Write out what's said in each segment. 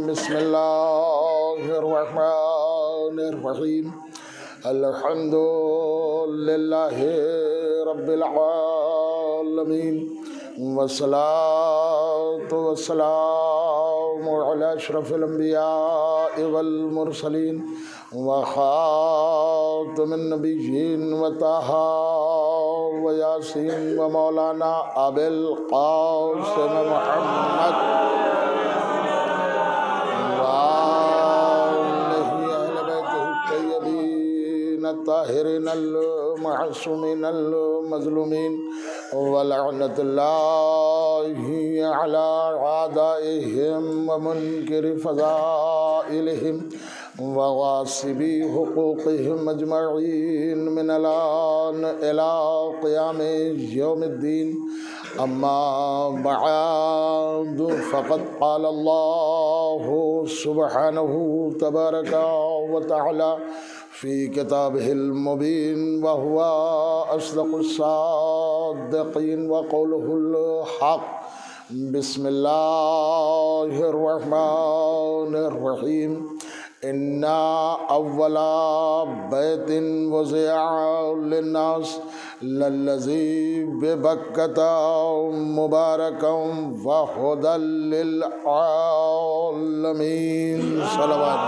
بسم اللہ الرحمن الرحیم الحمد للہ رب العالمین والصلاة والسلام علی اشرف الانبیاء والمرسلین وخاتم النبیین وطہ ویاسین ومولانا ابی القاسم محمد الطاہرین المعصومین المظلومین ولعنت اللہ علی اعدائہم ومنکر فضائلہم وغاصبی حقوقہم اجمعین من الان الی قیام یوم الدین اما بعد فقد قال اللہ سبحانہ تبارک وتعالی فی کتابہ المبین وہو اصدق الصادقین وقولہ الحق بسم اللہ الرحمن الرحیم انا اول بیت وضع للناس للذی ببکۃ مبارکا وہدی للعالمین صلوات۔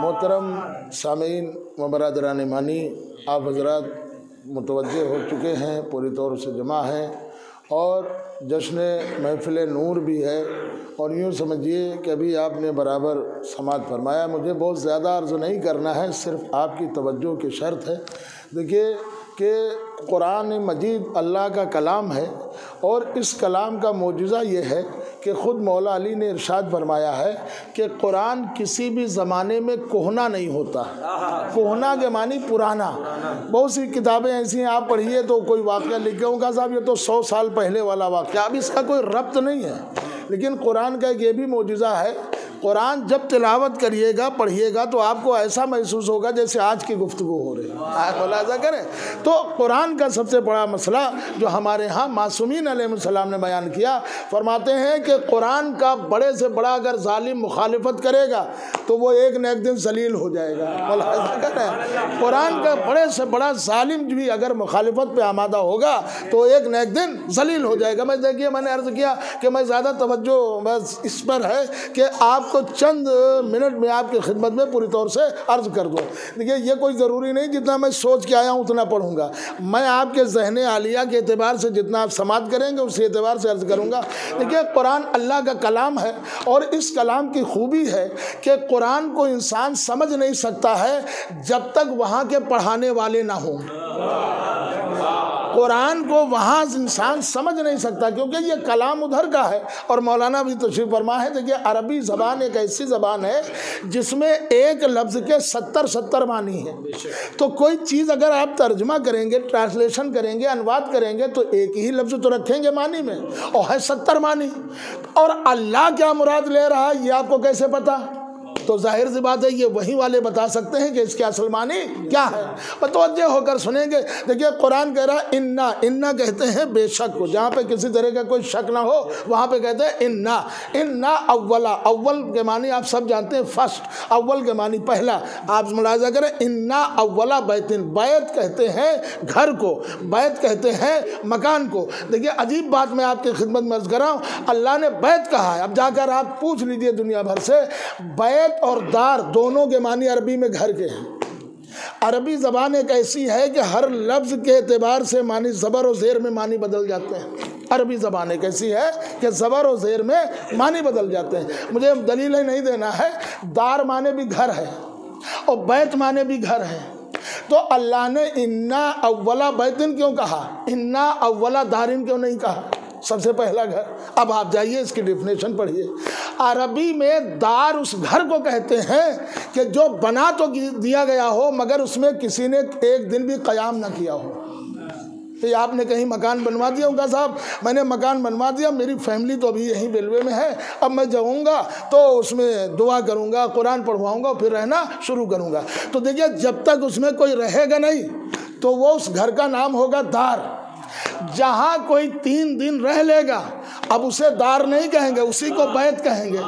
محترم سامعین و برادران ایمانی، آپ حضرات متوجہ ہو چکے ہیں، پوری طور سے جمع ہیں اور جشن محفل نور بھی ہے، اور یوں سمجھیے کہ ابھی آپ نے برابر سماعت فرمایا۔ مجھے بہت زیادہ عرض نہیں کرنا ہے، صرف آپ کی توجہ کی شرط ہے۔ دیکھیے کہ قرآن مجید اللہ کا کلام ہے، اور اس کلام کا معجزہ یہ ہے کہ خود مولا علی نے ارشاد فرمایا ہے کہ قرآن کسی بھی زمانے میں کہنا نہیں ہوتا۔ کہنا کے معنی پرانا۔ بہت سی کتابیں ایسی ہیں، آپ پڑھیے تو کوئی واقعہ لکھے ہوں گا صاحب یہ تو 100 سال پہلے والا واقعہ، اب اس کا کوئی ربط نہیں ہے، لیکن قرآن کا ایک یہ بھی معجزہ ہے۔ قرآن جب تلاوت کریے گا، پڑھیے گا تو آپ کو ایسا محسوس ہوگا جیسے آج کی گفتگو ہو رہی ہے۔ آپ ملاحظہ کریں تو قرآن کا سب سے بڑا مسئلہ جو ہمارے ہاں معصومین علیہ السلام نے بیان کیا، فرماتے ہیں کہ قرآن کا بڑے سے بڑا اگر ظالم مخالفت کرے گا تو وہ ایک نہ ایک دن ذلیل ہو جائے گا۔ ملاحظہ کریں قرآن کا بڑے سے بڑا ظالم بھی اگر مخالفت پہ آمادہ ہوگا تو ایک نہ ایک دن ذلیل ہو جائے گا۔ میں دیکھیے میں نے عرض کیا کہ میں زیادہ توجہ بس اس پر ہے کہ آپ تو چند منٹ میں آپ کی خدمت میں پوری طور سے عرض کر دوں۔ دیکھیے یہ کوئی ضروری نہیں جتنا میں سوچ کے آیا ہوں اتنا پڑھوں گا، میں آپ کے ذہن عالیہ کے اعتبار سے جتنا آپ سماعت کریں گے اسی اعتبار سے عرض کروں گا۔ دیکھیے قرآن اللہ کا کلام ہے، اور اس کلام کی خوبی ہے کہ قرآن کو انسان سمجھ نہیں سکتا ہے جب تک وہاں کے پڑھانے والے نہ ہوں۔ قرآن کو وہاں انسان سمجھ نہیں سکتا کیونکہ یہ کلام ادھر کا ہے، اور مولانا بھی تشریف فرما ہے۔ دیکھیے عربی زبان ایک ایسی زبان ہے جس میں ایک لفظ کے 70 معنی ہیں، تو کوئی چیز اگر آپ ترجمہ کریں گے، ٹرانسلیشن کریں گے، انواد کریں گے تو ایک ہی لفظ تو رکھیں گے معنی میں، اور ہے 70 معنی۔ اور اللہ کیا مراد لے رہا ہے یہ آپ کو کیسے پتا؟ تو ظاہر سی بات ہے یہ وہی والے بتا سکتے ہیں کہ اس کے اصل معنی کیا ہے۔ متوجہ ہو کر سنیں گے۔ دیکھیے قرآن کہہ رہا ہے انا کہتے ہیں بے شک کو، جہاں پہ کسی طرح کا کوئی شک نہ ہو وہاں پہ کہتے ہیں انا اولا، اول کے معنی آپ سب جانتے ہیں فرسٹ، اول کے معنی پہلا۔ آپ ملاحظہ کریں انا اولا بیتن، بیت کہتے ہیں گھر کو، بیت کہتے ہیں مکان کو۔ دیکھیے عجیب بات میں آپ کی خدمت میں عرض کر رہا ہوں، اللہ نے بیت کہا ہے۔ اب جا کر آپ پوچھ لیجئے دنیا بھر سے، بیت اور دار دونوں کے معنی عربی میں گھر کے ہیں۔ عربی زبان ایک ایسی ہے کہ ہر لفظ کے اعتبار سے معنی زبر و زیر میں معنی بدل جاتے ہیں۔ عربی زبان ایک ایسی ہے کہ زبر و زیر میں معنی بدل جاتے ہیں۔ مجھے دلیل نہیں دینا ہے، دار معنی بھی گھر ہے اور بیت معنی بھی گھر ہے، تو اللہ نے انا اولا بیتن کیوں کہا، انا اولا دارن کیوں نہیں کہا؟ سب سے پہلا گھر۔ اب آپ جائیے اس کی ڈیفینیشن پڑھیے۔ عربی میں دار اس گھر کو کہتے ہیں کہ جو بنا تو دیا گیا ہو مگر اس میں کسی نے ایک دن بھی قیام نہ کیا ہو۔ کہ آپ نے کہیں مکان بنوا دیا ہوگا، صاحب میں نے مکان بنوا دیا، میری فیملی تو ابھی یہیں بیلوے میں ہے، اب میں جاؤں گا تو اس میں دعا کروں گا، قرآن پڑھواؤں گا، پھر رہنا شروع کروں گا۔ تو دیکھیے جب تک اس میں کوئی رہے گا نہیں تو وہ اس گھر کا نام ہوگا دار۔ جہاں کوئی 3 دن رہ لے گا اب اسے دار نہیں کہیں گے، اسی کو بیت کہیں گے۔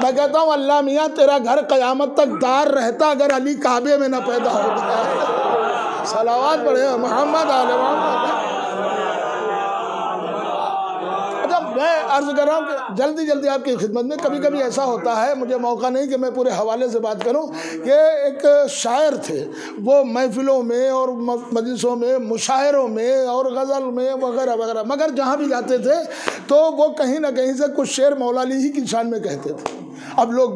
میں کہتا ہوں اللہ میاں تیرا گھر قیامت تک دار رہتا اگر علی کعبے میں نہ پیدا ہو گیا۔ صلوات پڑھے محمد آل محمد۔ میں عرض کر رہا ہوں کہ جلدی جلدی آپ کی خدمت میں، کبھی کبھی ایسا ہوتا ہے، مجھے موقع نہیں کہ میں پورے حوالے سے بات کروں، کہ ایک شاعر تھے، وہ محفلوں میں اور مجلسوں میں، مشاعروں میں اور غزل میں وغیرہ وغیرہ، مگر جہاں بھی جاتے تھے تو وہ کہیں نہ کہیں سے کچھ شعر مولا علی ہی کی شان میں کہتے تھے۔ اب لوگ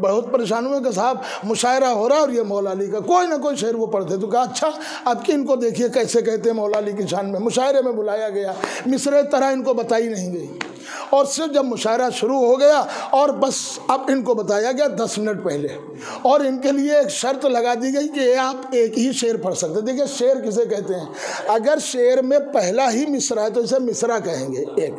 بہت پریشان ہوئے کہ صاحب مشاعرہ ہو رہا ہے اور یہ مولا علی کا کوئی نہ کوئی شعر وہ پڑھتے، تو کہا اچھا اب کہ ان کو دیکھیے کیسے کہتے ہیں مولا علی کی شان میں۔ مشاعرے میں بلایا گیا، مصرعِ طرح ان کو بتائی نہیں گئی، اور صرف جب مشاعرہ شروع ہو گیا اور بس اب ان کو بتایا گیا 10 منٹ پہلے، اور ان کے لیے ایک شرط لگا دی گئی کہ آپ ایک ہی شعر پڑھ سکتے۔ دیکھیے شعر کسے کہتے ہیں؟ اگر شعر میں پہلا ہی مصرع ہے تو اسے مصرع کہیں گے ایک،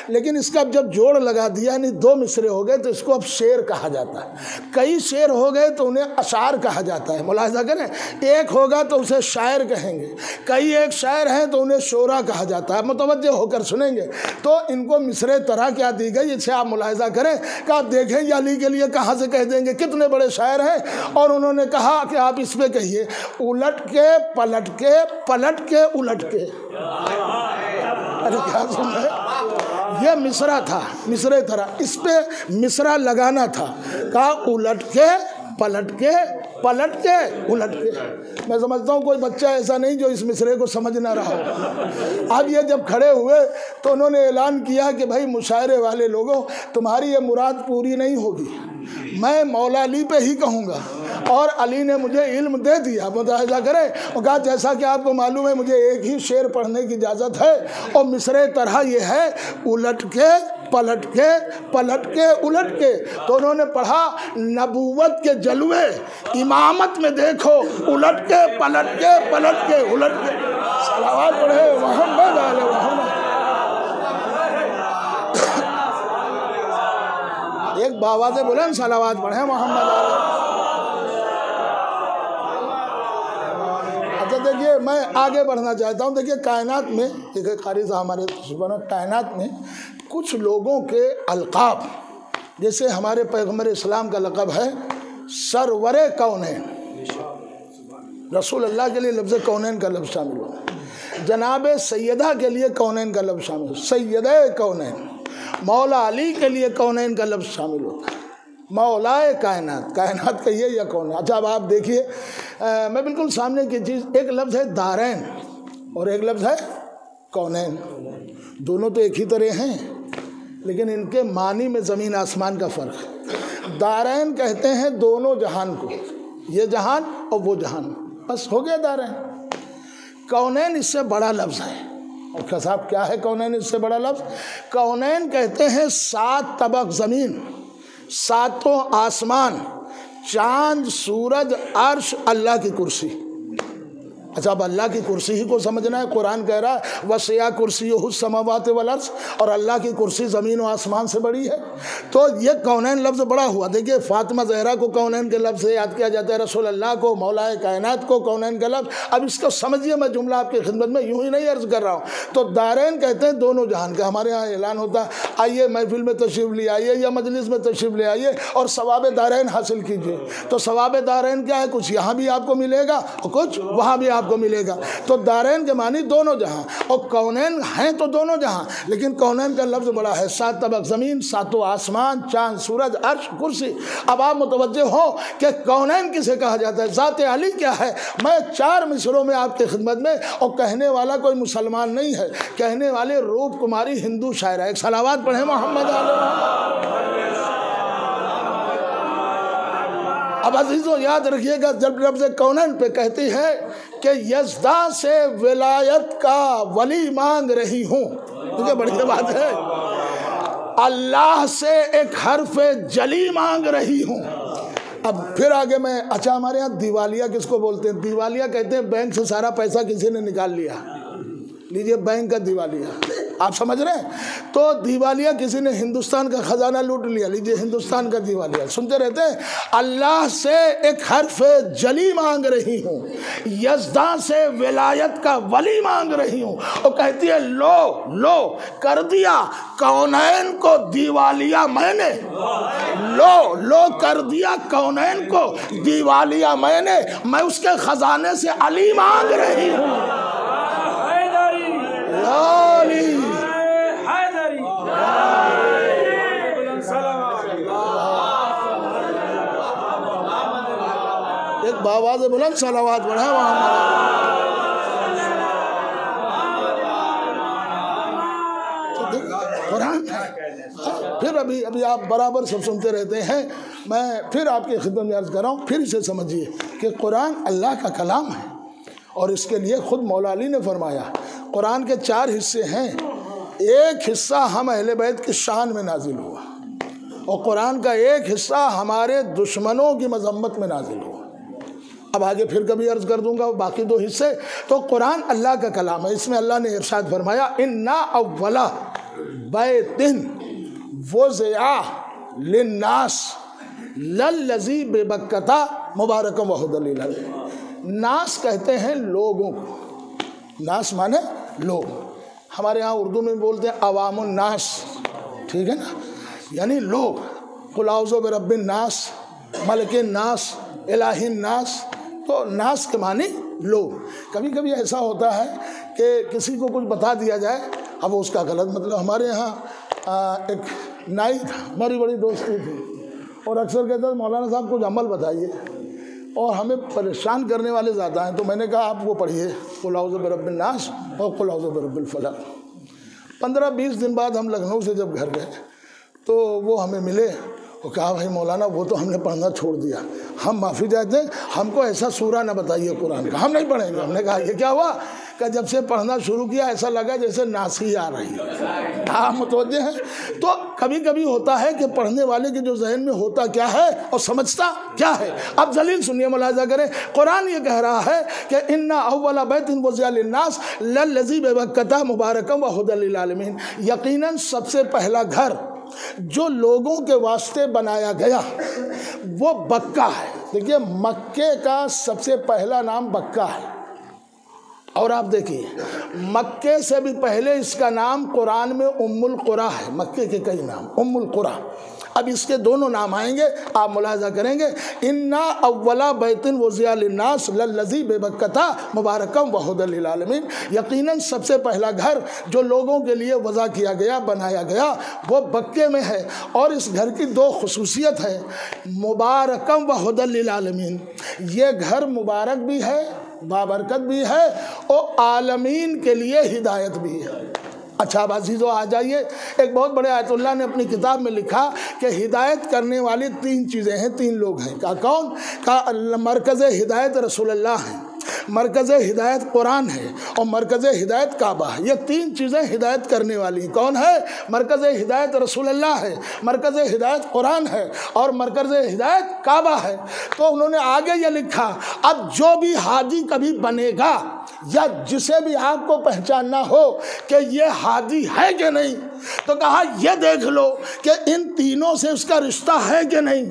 لیکن اس کا اب جب جوڑ لگا دیا یعنی 2 مصرے ہو گئے تو اس کو اب شعر کہا جاتا ہے۔ کئی شعر ہو گئے تو انہیں اشعار کہا جاتا ہے، ملاحظہ کریں، ایک ہوگا تو اسے شاعر کہیں گے، کئی ایک شاعر ہیں تو انہیں شعرا کہا جاتا ہے۔ متوجہ ہو کر سنیں گے تو ان کو مصرعِ طرح کیا دی گئی، اسے آپ ملاحظہ کریں کہ آپ دیکھیں یہ علی کے لیے کہاں سے کہہ دیں گے، کتنے بڑے شاعر ہیں، اور انہوں نے کہا کہ آپ اس پہ کہیے الٹ کے پلٹ کے پلٹ کے الٹ کے۔ ارے کیا سن رہے؟ یہ مصرع تھا، مصرعِ طرح، اس پہ مصرع لگانا تھا، کہا الٹ کے پلٹ کے پلٹ کے الٹ کے۔ میں سمجھتا ہوں کوئی بچہ ایسا نہیں جو اس مصرعے کو سمجھ نہ رہا ہو۔ اب یہ جب کھڑے ہوئے تو انہوں نے اعلان کیا کہ بھائی مشاعرے والے لوگوں تمہاری یہ مراد پوری نہیں ہوگی، میں مولا علی پہ ہی کہوں گا، اور علی نے مجھے علم دے دیا۔ ملاحظہ کریں، اور کہا جیسا کہ آپ کو معلوم ہے مجھے ایک ہی شعر پڑھنے کی اجازت ہے، اور مصرعِ طرح یہ ہے الٹ کے پلٹ کے پلٹ کے الٹ کے۔ تو انہوں نے پڑھا نبوت کے جلوے امامت میں دیکھو الٹ کے پلٹ کے پلٹ کے الٹ کے۔ صلوات پڑھے محمد آل محمد۔ ایک باواز بلند صلوات پڑھے محمد آل۔ اچھا دیکھیے میں آگے بڑھنا چاہتا ہوں۔ دیکھیے کائنات میں، دیکھیے قاری صاحب ہمارے کائنات میں کچھ لوگوں کے القاب، جیسے ہمارے پیغمبر اسلام کا لقب ہے سرور کونین، رسول اللہ کے لیے لفظ کونین کا لفظ شامل ہو، جناب سیدہ کے لیے کونین کا لفظ شامل ہو، سیدہ کونین، مولا علی کے لیے کونین کا لفظ شامل ہوتا ہے، مولائے کائنات، کائنات کہیے یا کونین۔ اچھا اب آپ دیکھیے میں بالکل سامنے کی چیز، ایک لفظ ہے دارین اور ایک لفظ ہے کونین، دونوں تو ایک ہی طرح ہیں لیکن ان کے معنی میں زمین آسمان کا فرق ہے۔ دارین کہتے ہیں دونوں جہان کو، یہ جہان اور وہ جہان، بس ہو گیا دارین۔ کونین اس سے بڑا لفظ ہے، اور صاحب کیا ہے کونین اس سے بڑا لفظ؟ کونین کہتے ہیں 7 طبق زمین، 7 آسمان، چاند، سورج، عرش، اللہ کی کرسی۔ اچھا اب اللہ کی کرسی ہی کو سمجھنا ہے، قرآن کہہ رہا ہے وسع کرسیہ السماوات والارض، اور اللہ کی کرسی زمین و آسمان سے بڑی ہے۔ تو یہ کونین لفظ بڑا ہوا۔ دیکھیے فاطمہ زہرا کو کونین کے لفظ سے یاد کیا جاتا ہے، رسول اللہ کو، مولا کائنات کو کونین کا لفظ۔ اب اس کو سمجھیے، میں جملہ آپ کی خدمت میں یوں ہی نہیں عرض کر رہا ہوں۔ تو دارین کہتے ہیں دونوں جہان کا۔ ہمارے ہاں اعلان ہوتا ہے آئیے محفل میں تشریف لے آئیے یا مجلس میں تشریف لے آئیے اور ثواب دارین حاصل کیجیے۔ تو ثواب دارین کیا ہے؟ کچھ یہاں بھی آپ کو ملے گا اور کچھ وہاں بھی آپ کو ملے گا۔ تو دارین کے معنی دونوں جہاں، اور کونین ہیں تو دونوں جہاں، لیکن کونین کا لفظ بڑا ہے، 7 طبق زمین، 7 آسمان، چاند، سورج، عرش، کرسی۔ اب آپ متوجہ ہو کہ کونین کسے کہا جاتا ہے، ذات علی کیا ہے۔ میں 4 مصروں میں آپ کی خدمت میں، اور کہنے والا کوئی مسلمان نہیں ہے، کہنے والے روپ کماری ہندو شاعرہ۔ ایک صلوات پڑھیں محمد علیہ۔ اب عزیزو یاد رکھیے گا جب لفظ کونین پہ کہتی ہے کہ یزداں سے ولایت کا ولی مانگ رہی ہوں، کیونکہ بڑی بات ہے، اللہ سے ایک حرف جلی مانگ رہی ہوں۔ اب پھر آگے میں، اچھا ہمارے ہاں دیوالیہ کس کو بولتے ہیں؟ دیوالیہ کہتے ہیں بینک سے سارا پیسہ کسی نے نکال لیا، لیجئے بینک کا دیوالیہ۔ آپ سمجھ رہے ہیں؟ تو دیوالیہ کسی نے ہندوستان کا خزانہ لوٹ لیا، لیجیے ہندوستان کا دیوالیہ سنتے رہتے ہیں، اللہ سے ایک حرف جلی مانگ رہی ہوں، یزداں سے ولایت کا ولی مانگ رہی ہوں، وہ کہتی ہے لو کر دیا کونین کو دیوالیہ میں نے، لو کر دیا کونین کو دیوالیہ میں اس کے خزانے سے علی مانگ رہی ہوں۔ ایک باواز بلند صلوات بڑھا قرآن۔ پھر ابھی آپ برابر سب سنتے رہتے ہیں، میں پھر آپ کی خدمت میں عرض کر رہا ہوں، پھر اسے سمجھیے کہ قرآن اللہ کا کلام ہے، اور اس کے لیے خود مولا علی نے فرمایا قرآن کے 4 حصے ہیں، ایک حصہ ہم اہل بیت کی شان میں نازل ہوا، اور قرآن کا ایک حصہ ہمارے دشمنوں کی مذمت میں نازل ہوا۔ اب آگے پھر کبھی عرض کر دوں گا باقی 2 حصے۔ تو قرآن اللہ کا کلام ہے، اس میں اللہ نے ارشاد فرمایا اِنَّا أَوَّلَ بَيْتٍ وُضِعَ لِلنَّاسِ لَلَّذِي بِبَكَّةَ مُبَارَكًا وَهُدًى لِلْعَالَمِينَ۔ ناس کہتے ہیں لوگوں کو، ناس مانے لوگ، ہمارے ہاں اردو میں بولتے ہیں عوام الناس، ٹھیک ہے نا، یعنی لوگ، قُلْ أَعُوذُ بِرَبِّ النَّاسِ ملک الناس الہ الناس، تو ناس کے معنی لوگ۔ کبھی کبھی ایسا ہوتا ہے کہ کسی کو کچھ بتا دیا جائے، اب اس کا غلط مطلب، ہمارے یہاں ایک نائی تھا، ہماری بڑی دوستی تھی، اور اکثر کہتا ہے مولانا صاحب کچھ عمل بتائیے، اور ہمیں پریشان کرنے والے زیادہ ہیں، تو میں نے کہا آپ وہ پڑھیے قُلْ أَعُوذُ بِرَبِّ النَّاسِ اور قُلْ أَعُوذُ بِرَبِّ الْفَلَقِ۔ 15-20 دن بعد ہم لکھنؤ سے جب گھر گئے تو وہ ہمیں ملے، وہ کہا بھائی مولانا وہ تو ہم نے پڑھنا چھوڑ دیا، ہم معافی چاہتے ہیں، ہم کو ایسا سورہ نہ بتائیے قرآن کا، ہم نہیں پڑھیں گے۔ ہم نے کہا یہ کیا ہوا؟ کہ جب سے پڑھنا شروع کیا ایسا لگا جیسے ناسی آ رہی ہے۔ آپ متوجہ ہیں؟ تو کبھی کبھی ہوتا ہے کہ پڑھنے والے کے جو ذہن میں ہوتا کیا ہے اور سمجھتا کیا ہے۔ اب ذلیل سنیے، ملاحظہ کریں، قرآن یہ کہہ رہا ہے کہ اِنَّا أَوَّلَ بَيْتٍ وُضِعَ لِلنَّاسِ لَلَّذِي بِبَكَّةَ مُبَارَكًا وَهُدًى لِلْعَالَمِينَ، یقیناً سب سے پہلا گھر جو لوگوں کے واسطے بنایا گیا وہ بکہ ہے۔ دیکھیے مکے کا سب سے پہلا نام بکہ ہے، اور آپ دیکھیے مکے سے بھی پہلے اس کا نام قرآن میں ام القریٰ ہے، مکے کے کئی نام ام القریٰ۔ اب اس کے دونوں نام آئیں گے، آپ ملاحظہ کریں گے، اِنَّا أَوَّلَ بَيْتٍ وُضِعَ لِلنَّاسِ لَلَّذِي بِبَكَّةَ مُبَارَكًا وَهُدًى لِلْعَالَمِينَ، یقیناً سب سے پہلا گھر جو لوگوں کے لیے وضع کیا گیا، بنایا گیا، وہ بکے میں ہے، اور اس گھر کی 2 خصوصیت ہے، مُبَارَكًا وَهُدًى لِلْعَالَمِينَ، یہ گھر مبارک بھی ہے، بابرکت بھی ہے، اور عالمین کے لیے ہدایت بھی ہے۔ اچھا اب عزیزو آ جائیے، ایک بہت بڑے آیت اللہ نے اپنی کتاب میں لکھا کہ ہدایت کرنے والی 3 چیزیں ہیں، 3 لوگ ہیں۔ کہا کون؟ کہا مرکز ہدایت رسول اللہ ہیں، مرکز ہدایت قرآن ہے، اور مرکز ہدایت کعبہ ہے۔ یہ 3 چیزیں ہدایت کرنے والی ہیں۔ کون ہے؟ مرکز ہدایت رسول اللہ ہے، مرکز ہدایت قرآن ہے، اور مرکز ہدایت کعبہ ہے۔ تو انہوں نے آگے یہ لکھا، اب جو بھی ہادی کبھی بنے گا یا جسے بھی آپ کو پہچاننا ہو کہ یہ ہادی ہے کہ نہیں، تو کہا یہ دیکھ لو کہ ان تینوں سے اس کا رشتہ ہے کہ نہیں۔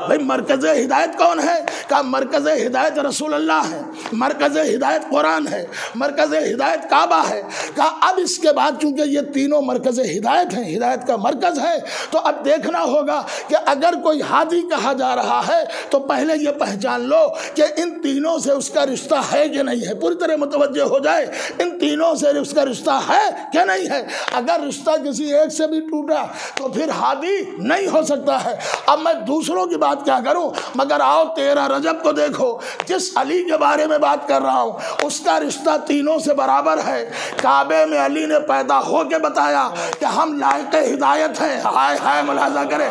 بھئی مرکز ہدایت کون ہے؟ کہا مرکز ہدایت رسول اللہ ہے، مرکز ہدایت قرآن ہے، مرکز ہدایت کعبہ ہے۔ کہا اب اس کے بعد چونکہ یہ تینوں مرکز ہدایت ہیں، ہدایت کا مرکز ہے، تو اب دیکھنا ہوگا کہ اگر کوئی ہادی کہا جا رہا ہے تو پہلے یہ پہچان لو کہ ان تینوں سے اس کا رشتہ ہے کہ نہیں ہے، پوری طرح متوجہ ہو جائے ان تینوں سے اس کا رشتہ ہے کہ نہیں ہے۔ اگر رشتہ کسی ایک سے بھی ٹوٹا تو پھر ہادی نہیں ہو سکتا ہے۔ اب میں دوسروں کی بات کیا کروں، مگر آؤ 13 رجب کو دیکھو، جس علی کے بارے میں بات کر رہا ہوں اس کا رشتہ تینوں سے برابر ہے۔ کعبے میں علی نے پیدا ہو کے بتایا کہ ہم لائق ہدایت ہیں، ہائے ہائے ملاحظہ کریں،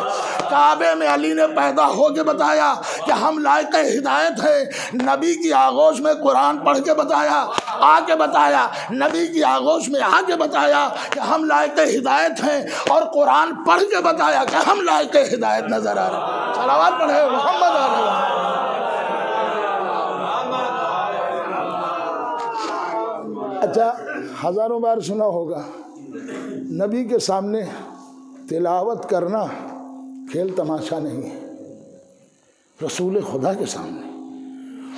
کعبے میں علی نے پیدا ہو کے بتایا کہ ہم لائق ہدایت ہیں۔ نبی کی آغوش میں قرآن پڑھ کے بتایا، آ کے بتایا، نبی کی آغوش میں آ کے بتایا کہ ہم لائق ہدایت ہیں، اور قرآن پڑھ کے بتایا کہ ہم لائق ہدایت نظر آ رہے ہیں۔ صلوات پڑھے محمد علیہ۔ اچھا ہزاروں بار سنا ہوگا نبی کے سامنے تلاوت کرنا کھیل تماشا نہیں ہے، رسول خدا کے سامنے۔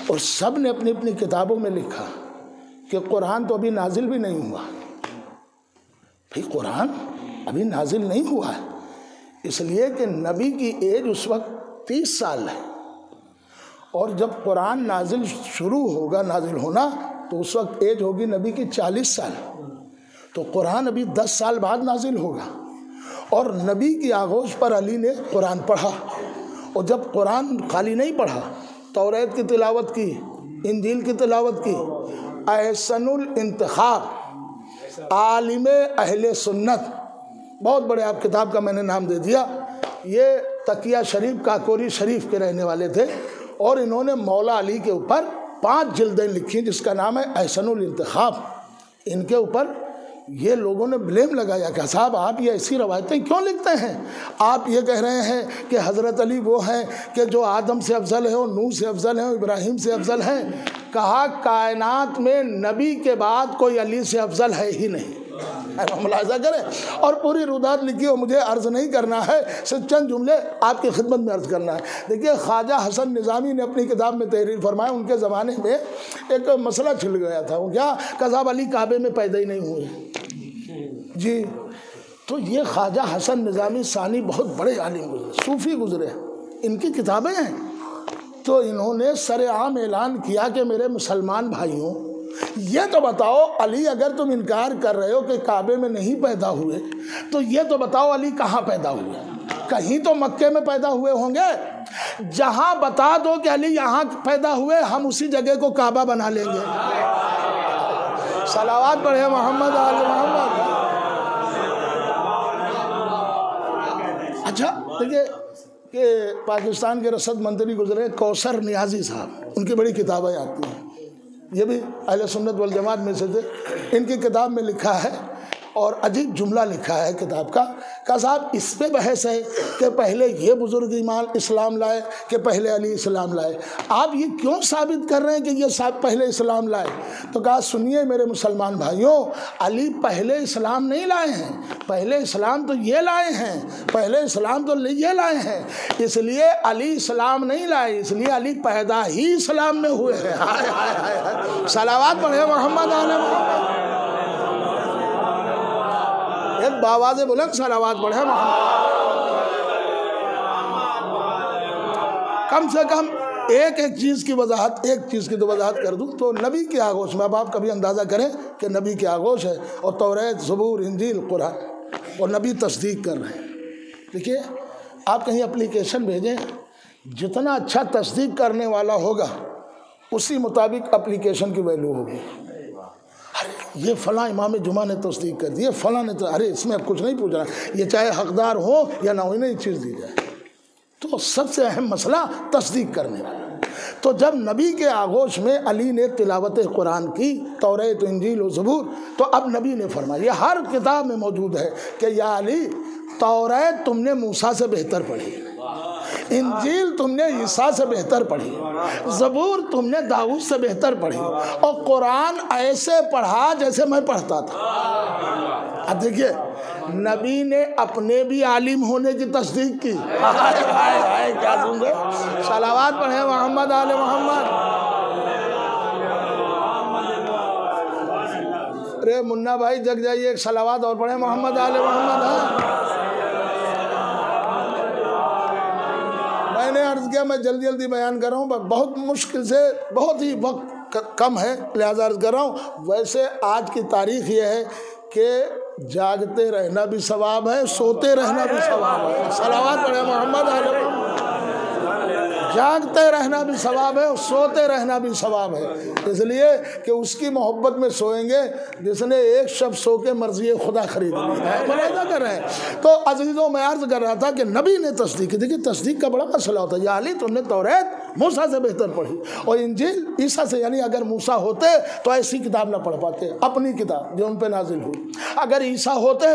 اور سب نے اپنی اپنی کتابوں میں لکھا کہ قرآن تو ابھی نازل بھی نہیں ہوا۔ بھئی قرآن ابھی نازل نہیں ہوا ہے، اس لیے کہ نبی کی ایج اس وقت 30 سال ہے، اور جب قرآن نازل شروع ہوگا نازل ہونا تو اس وقت ایج ہوگی نبی کی 40 سال، تو قرآن ابھی 10 سال بعد نازل ہوگا۔ اور نبی کی آغوش پر علی نے قرآن پڑھا، اور جب قرآن خالی نہیں پڑھا، توریت کی تلاوت کی، انجیل کی تلاوت کی۔ احسن الانتخاب عالم اہل سنت، بہت بڑے آپ کتاب کا میں نے نام دے دیا، یہ تقیہ شریف کاکوری شریف کے رہنے والے تھے، اور انہوں نے مولا علی کے اوپر 5 جلدیں لکھی جس کا نام ہے احسن الانتخاب۔ ان کے اوپر یہ لوگوں نے بلیم لگایا کہ صاحب آپ یہ ایسی روایتیں کیوں لکھتے ہیں؟ آپ یہ کہہ رہے ہیں کہ حضرت علی وہ ہیں کہ جو آدم سے افضل ہے، اور نوح سے افضل ہے، اور ابراہیم سے افضل ہیں۔ کہا کائنات میں نبی کے بعد کوئی علی سے افضل ہے ہی نہیں۔ ملاحظہ کریں، اور پوری رودات لکھی، اور مجھے عرض نہیں کرنا ہے، صرف چند جملے آپ کی خدمت میں عرض کرنا ہے۔ دیکھیے خواجہ حسن نظامی نے اپنی کتاب میں تحریر فرمایا، ان کے زمانے میں ایک مسئلہ چھڑ گیا تھا، وہ کیا کہ صاحب علی کعبے میں پیدا ہی نہیں ہوئے جی۔ تو یہ خواجہ حسن نظامی ثانی بہت بڑے عالم گزرے، صوفی گزرے، ان کی کتابیں ہیں۔ تو انہوں نے سر عام اعلان کیا کہ میرے مسلمان بھائیوں، یہ تو بتاؤ علی، اگر تم انکار کر رہے ہو کہ کعبے میں نہیں پیدا ہوئے، تو یہ تو بتاؤ علی کہاں پیدا ہوئے؟ کہیں تو مکے میں پیدا ہوئے ہوں گے۔ جہاں بتا دو کہ علی یہاں پیدا ہوئے، ہم اسی جگہ کو کعبہ بنا لیں گے۔ صلوات پڑھے محمد آل محمد۔ اچھا دیکھیے کہ پاکستان کے رسد منتری گزرے کوثر نیازی صاحب، ان کی بڑی کتابیں آتی ہیں، یہ بھی اہل سنت والجماعت میں سے تھے۔ ان کی کتاب میں لکھا ہے، اور عجیب جملہ لکھا ہے کتاب کا، کہ صاحب اس پہ بحث ہے کہ پہلے یہ بزرگ ایمان اسلام لائے کہ پہلے علی اسلام لائے، آپ یہ کیوں ثابت کر رہے ہیں کہ یہ پہلے اسلام لائے؟ تو کہا سنیے میرے مسلمان بھائیوں، علی پہلے اسلام نہیں لائے ہیں، پہلے اسلام تو یہ لائے ہیں، پہلے اسلام تو یہ لائے ہیں، اس لیے علی اسلام نہیں لائے، اس لیے علی پیدا ہی اسلام میں ہوئے ہیں۔ صلوات پڑھے محمد آل محمد۔ ایک باواز بلند صلوات پڑھے محمد۔ کم سے کم ایک چیز کی وضاحت، ایک چیز کی تو وضاحت کر دوں تو نبی کی آغوش میں، اب آپ کبھی اندازہ کریں کہ نبی کی آغوش ہے، اور توریت، زبور، انجیل، قرآن، اور نبی تصدیق کر رہے ہیں۔ دیکھیے آپ کہیں اپلیکیشن بھیجیں، جتنا اچھا تصدیق کرنے والا ہوگا اسی مطابق اپلیکیشن کی ویلیو ہوگی۔ یہ فلاں امام جمعہ نے تصدیق کر دی، فلاں نے ارے اس میں اب کچھ نہیں پوچھنا، یہ چاہے حقدار ہو یا نہ ہو، انہیں چیز دی جائے۔ تو سب سے اہم مسئلہ تصدیق کرنے والا۔ تو جب نبی کے آغوش میں علی نے تلاوت قرآن کی، توریت، انجیل و زبور، تو اب نبی نے فرمایا، یہ ہر کتاب میں موجود ہے کہ یا علی توریت تم نے موسیٰ سے بہتر پڑھی، انجیل تم نے عیسیٰ سے بہتر پڑھی، زبور تم نے داؤد سے بہتر پڑھی، اور قرآن ایسے پڑھا جیسے میں پڑھتا تھا۔ اب دیکھیے نبی نے اپنے بھی عالم ہونے کی تصدیق کی۔ کیا سن رہے؟ صلوات پڑھے محمد آل محمد۔ ارے منا بھائی جگ جائیے، ایک صلوات اور پڑھے محمد آل محمد۔ میں نے عرض کیا میں جلدی جلدی بیان کر رہا ہوں، بہت مشکل سے، بہت ہی وقت کم ہے لہذا عرض کر رہا ہوں۔ ویسے آج کی تاریخ یہ ہے کہ جاگتے رہنا بھی ثواب ہے، سوتے رہنا بھی ثواب ہے۔ صلوات پڑھے محمد علیہ وسلم۔ جاگتے رہنا بھی ثواب ہے اور سوتے رہنا بھی ثواب ہے، اس لیے کہ اس کی محبت میں سوئیں گے جس نے ایک شب سو کے مرضی خدا خرید لی ہے۔ ملاحظہ کر رہے ہیں۔ تو عزیزوں میں عرض کر رہا تھا کہ نبی نے تصدیق کی۔ دیکھیے تصدیق کا بڑا مسئلہ ہوتا ہے۔ یا علی تم نے توریت موسیٰ سے بہتر پڑھی، اور انجیل عیسیٰ سے، یعنی اگر موسیٰ ہوتے تو ایسی کتاب نہ پڑھ پاتے، اپنی کتاب جو ان پہ نازل ہوئی۔ اگر عیسیٰ ہوتے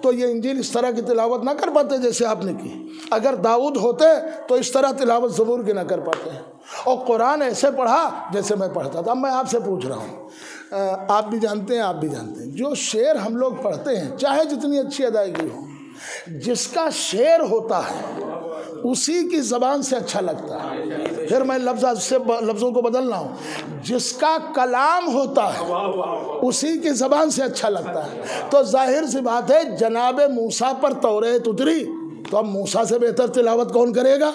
تو یہ انجیل اس طرح کی تلاوت نہ کر پاتے جیسے آپ نے کی۔ اگر داؤد ہوتے تو اس طرح تلاوت زبور کی نہ کر پاتے، اور قرآن ایسے پڑھا جیسے میں پڑھتا تھا۔ اب میں آپ سے پوچھ رہا ہوں، آپ بھی جانتے ہیں، آپ بھی جانتے ہیں، جو شعر ہم لوگ پڑھتے ہیں چاہے جتنی اچھی ادائیگی ہو، جس کا شعر ہوتا ہے اسی کی زبان سے اچھا لگتا ہے۔ پھر میں لفظوں کو بدلنا ہوں، جس کا کلام ہوتا ہے اسی کی زبان سے اچھا لگتا ہے۔ تو ظاہر سی بات ہے جناب موسیٰ پر توریت اتری تو اب موسیٰ سے بہتر تلاوت کون کرے گا؟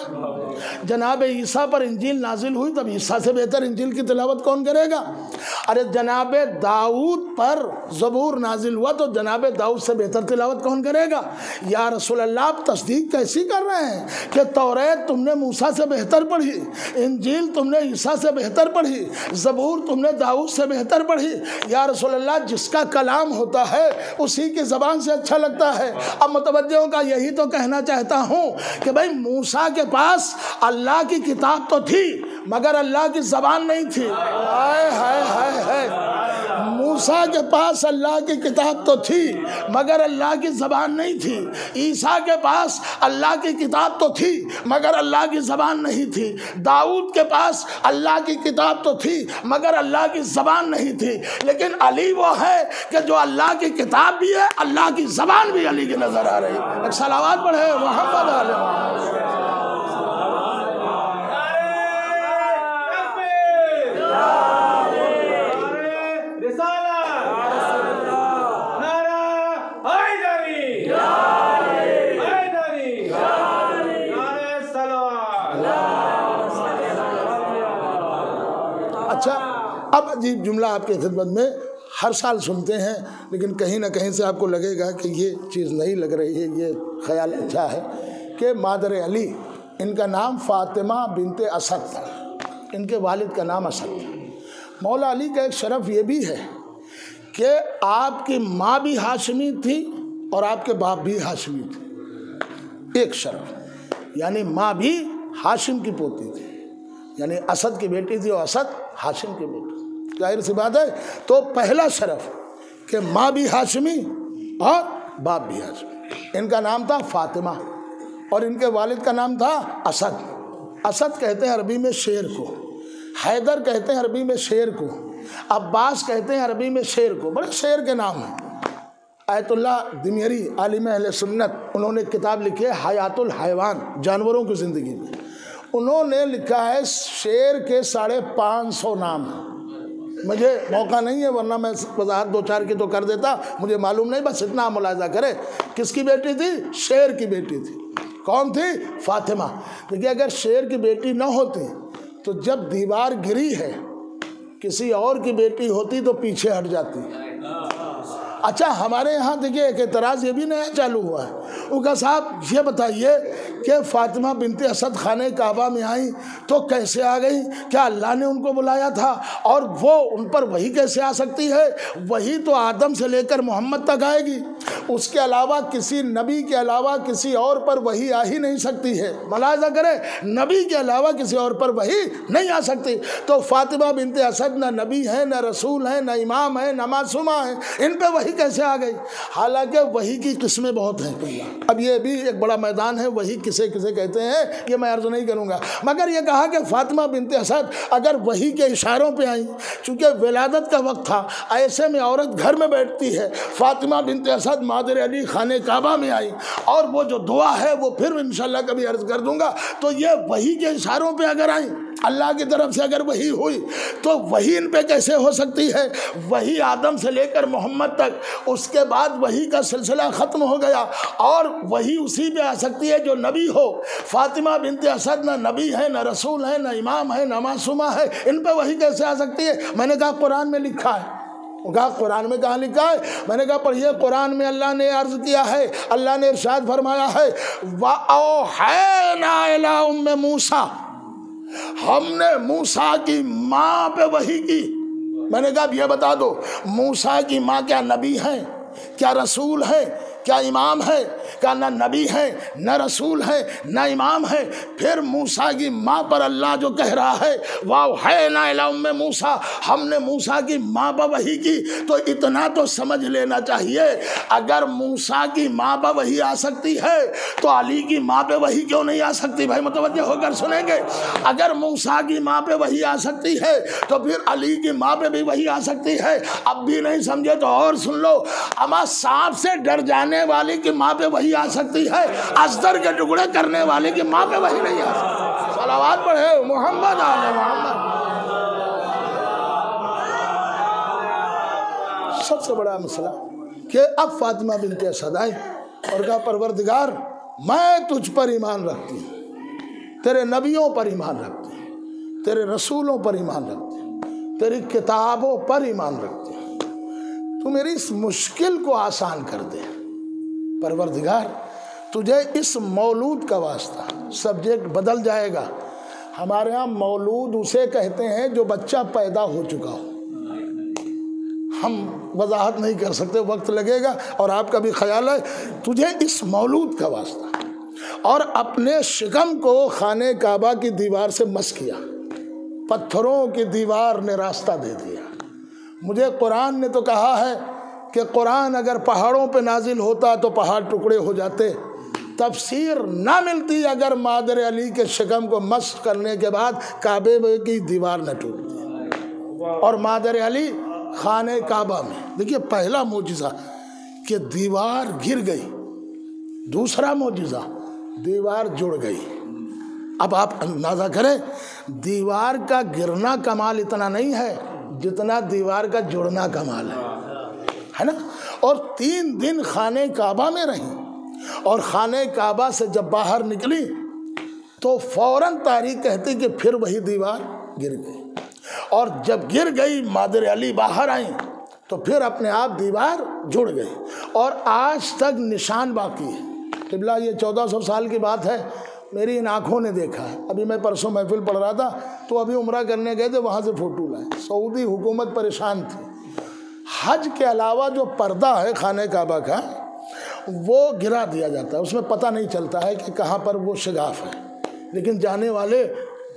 جناب عیسیٰ پر انجیل نازل ہوئی تب عیسیٰ سے بہتر انجیل کی تلاوت کون کرے گا؟ ارے جناب داؤد پر زبور نازل ہوا تو جناب داؤد سے بہتر تلاوت کون کرے گا؟ یا رسول اللہ آپ تصدیق کیسی کر رہے ہیں کہ توریت تم نے موسیٰ سے بہتر پڑھی، انجیل تم نے عیسیٰ سے بہتر پڑھی، زبور تم نے داؤد سے بہتر پڑھی؟ یا رسول اللہ جس کا کلام ہوتا ہے اسی کی زبان سے اچھا لگتا ہے۔ اب متوجہوں کا یہی تو کہنا چاہتا ہوں کہ بھائی موسیٰ کے پاس اللہ کی کتاب تو تھی مگر اللہ کی زبان نہیں تھی۔ ہائے ہائے ہائے ہائے، موسیٰ کے پاس اللہ کی کتاب تو تھی مگر اللہ کی زبان نہیں تھی۔ عیسیٰ کے پاس اللہ کی کتاب تو تھی مگر اللہ کی زبان نہیں تھی۔ داؤد کے پاس اللہ کی کتاب تو تھی مگر اللہ کی زبان نہیں تھی۔ لیکن علی وہ ہے کہ جو اللہ کی کتاب بھی ہے، اللہ کی زبان بھی علی کی نظر آ رہی۔ ایک صلوات پڑھے محمد علیہ۔ اچھا، اب عجیب جملہ آپ کی خدمت میں ہر سال سنتے ہیں لیکن کہیں نہ کہیں سے آپ کو لگے گا کہ یہ چیز نہیں لگ رہی ہے، یہ خیال اچھا ہے کہ مادر علی، ان کا نام فاطمہ بنت اسد تھا، ان کے والد کا نام اسد تھا۔ مولا علی کا ایک شرف یہ بھی ہے کہ آپ کی ماں بھی ہاشمی تھی اور آپ کے باپ بھی ہاشمی تھے، ایک شرف، یعنی ماں بھی ہاشم کی پوتی تھی، یعنی اسد کی بیٹی تھی اور اسد ہاشم کی بیٹی، ظاہر سی بات ہے۔ تو پہلا شرف کہ ماں بھی ہاشمی اور باپ بھی ہاشمی۔ ان کا نام تھا فاطمہ اور ان کے والد کا نام تھا اسد۔ اسد کہتے ہیں عربی میں شیر کو، حیدر کہتے ہیں عربی میں شیر کو، عباس کہتے ہیں عربی میں شیر کو، بڑے شیر کے نام ہیں۔ آیت اللہ دمیری عالم اہل سنت، انہوں نے کتاب لکھی ہے حیات الحیوان، جانوروں کی زندگی میں، انہوں نے لکھا ہے شیر کے 550 نام ہیں۔ مجھے موقع نہیں ہے ورنہ میں وضاحت 2-4 کی تو کر دیتا، مجھے معلوم نہیں، بس اتنا ملاحظہ کرے۔ کس کی بیٹی تھی؟ شیر کی بیٹی تھی۔ کون تھی؟ فاطمہ۔ دیکھیے اگر شیر کی بیٹی نہ ہوتی تو جب دیوار گری ہے کسی اور کی بیٹی ہوتی تو پیچھے ہٹ جاتی۔ اچھا ہمارے یہاں دیکھیے ایک اعتراض یہ بھی نیا چالو ہوا ہے، وہ کہا صاحب یہ بتائیے کہ فاطمہ بنت اسد خانہ کعبہ میں آئیں تو کیسے آ گئی؟ کیا اللہ نے ان کو بلایا تھا؟ اور وہ ان پر وحی کیسے آ سکتی ہے؟ وحی تو آدم سے لے کر محمد تک آئے گی، اس کے علاوہ کسی نبی کے علاوہ کسی اور پر وحی آ ہی نہیں سکتی ہے۔ ملاحظہ کرے، نبی کے علاوہ کسی اور پر وحی نہیں آ سکتی۔ تو فاطمہ بنت اسد نہ نبی ہے، نہ رسول ہے، نہ امام ہے، نہ معصومہ ہے، ان پہ وحی کیسے آ گئی؟ حالانکہ وحی کی قسمیں بہت ہیں۔ اب یہ بھی ایک بڑا میدان ہے، وحی کسے کسے کہتے ہیں یہ میں عرض نہیں کروں گا، مگر یہ کہا کہ فاطمہ بنت اسد اگر وحی کے اشاروں پہ آئیں، چونکہ ولادت کا وقت تھا، ایسے میں عورت گھر میں بیٹھتی ہے، فاطمہ بنت اسد مادر علی خانہ کعبہ میں آئی، اور وہ جو دعا ہے وہ پھر انشاءاللہ کبھی عرض کر دوں گا، تو یہ وحی کے اشاروں پہ اگر آئیں، اللہ کی طرف سے اگر وحی ہوئی تو وحی ان پہ کیسے ہو سکتی ہے؟ وحی آدم سے لے کر محمد تک، اس کے بعد وحی کا سلسلہ ختم ہو گیا اور وحی اسی پہ آ سکتی ہے جو نبی ہو۔ فاطمہ بنت اسد نہ نبی ہے، نہ رسول ہے، نہ امام ہے، نہ معصومہ ہے، ان پہ وحی کیسے آ سکتی ہے؟ میں نے کہا قرآن میں لکھا ہے۔ کہا قرآن میں کہاں لکھا ہے؟ میں نے کہا پڑھیے، قرآن میں اللہ نے عرض کیا ہے، اللہ نے ارشاد فرمایا ہے وَأَوْحَيْنَا إِلَىٰ أُمِّ مُوسَىٰ، ہم نے موسیٰ کی ماں پہ وحی کی۔ میں نے کہا اب یہ بتا دو، موسیٰ کی ماں کیا نبی ہیں، کیا رسول ہیں، کیا امام ہے؟ کہا نہ نبی ہے نہ رسول ہے نہ امام ہے۔ پھر موسیٰ کی ماں پر اللہ جو کہہ رہا ہے وَأَوْحَيْنَا إِلَىٰ أُمِّ مُوسَىٰ، ہم نے موسیٰ کی ماں پر وحی کی، تو اتنا تو سمجھ لینا چاہیے اگر موسیٰ کی ماں پر وحی آ سکتی ہے تو علی کی ماں پہ وحی کیوں نہیں آ سکتی؟ بھائی متوجہ ہو کر سنیں گے۔ اگر موسیٰ کی ماں پہ وحی آ سکتی ہے تو پھر علی کی ماں پہ بھی وحی آ سکتی ہے۔ اب بھی نہیں سمجھے تو اور سن لو، اما سانپ سے ڈر جانے والے کی ماں پہ وحی آ سکتی ہے، ازدر کے ٹکڑے کرنے والے کی ماں پہ وحی نہیں آ سکتی۔ صلوات پڑھے محمد آل محمد۔ سب سے بڑا مسئلہ کہ اب فاطمہ بنت اسد آئی اور کہا پروردگار میں تجھ پر ایمان رکھتی ہوں، تیرے نبیوں پر ایمان رکھتی ہوں، تیرے رسولوں پر ایمان رکھتی ہوں، تیری کتابوں پر ایمان رکھتی ہوں، تو میری اس مشکل کو آسان کر دے۔ پروردگار تجھے اس مولود کا واسطہ، سبجیکٹ بدل جائے گا، ہمارے ہاں مولود اسے کہتے ہیں جو بچہ پیدا ہو چکا ہو، ہم وضاحت نہیں کر سکتے، وقت لگے گا اور آپ کا بھی خیال ہے، تجھے اس مولود کا واسطہ، اور اپنے شکم کو خانہ کعبہ کی دیوار سے مس کیا، پتھروں کی دیوار نے راستہ دے دیا۔ مجھے قرآن نے تو کہا ہے کہ قرآن اگر پہاڑوں پہ نازل ہوتا تو پہاڑ ٹکڑے ہو جاتے، تفسیر نہ ملتی اگر مادر علی کے شکم کو مس کرنے کے بعد کعبے کی دیوار نہ ٹوٹتی، اور مادر علی خانہ کعبہ میں، دیکھیے پہلا معجزہ کہ دیوار گر گئی، دوسرا معجزہ دیوار جڑ گئی۔ اب آپ اندازہ کریں دیوار کا گرنا کمال اتنا نہیں ہے جتنا دیوار کا جڑنا کمال ہے نا؟ اور 3 دن خانہ کعبہ میں رہی، اور خانہ کعبہ سے جب باہر نکلی تو فوراً تاریخ کہتی کہ پھر وہی دیوار گر گئی، اور جب گر گئی مادر علی باہر آئیں تو پھر اپنے آپ دیوار جڑ گئی، اور آج تک نشان باقی ہے۔ قبلہ یہ 1400 سال کی بات ہے، میری ان آنکھوں نے دیکھا ہے۔ ابھی میں پرسوں محفل پڑھ رہا تھا تو ابھی عمرہ کرنے گئے تھے، وہاں سے فوٹو لائے، سعودی حکومت پریشان تھی، حج کے علاوہ جو پردہ ہے خانہ کعبہ کا وہ گرا دیا جاتا ہے، اس میں پتہ نہیں چلتا ہے کہ کہاں پر وہ شگاف ہے، لیکن جانے والے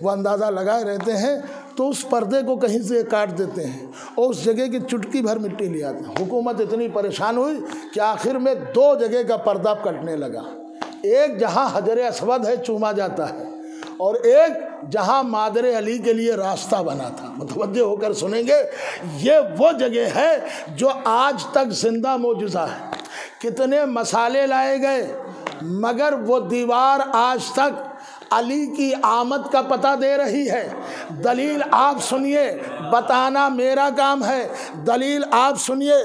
وہ اندازہ لگائے رہتے ہیں، تو اس پردے کو کہیں سے کاٹ دیتے ہیں اور اس جگہ کی چٹکی بھر مٹی لے آتے ہیں۔ حکومت اتنی پریشان ہوئی کہ آخر میں 2 جگہ کا پردہ کٹنے لگا، ایک جہاں حجر اسود ہے چوما جاتا ہے، اور ایک جہاں مادر علی کے لیے راستہ بنا تھا۔ متوجہ ہو کر سنیں گے، یہ وہ جگہ ہے جو آج تک زندہ معجزہ ہے۔ کتنے مسالے لائے گئے مگر وہ دیوار آج تک علی کی آمد کا پتہ دے رہی ہے۔ دلیل آپ سنیے، بتانا میرا کام ہے، دلیل آپ سنیے۔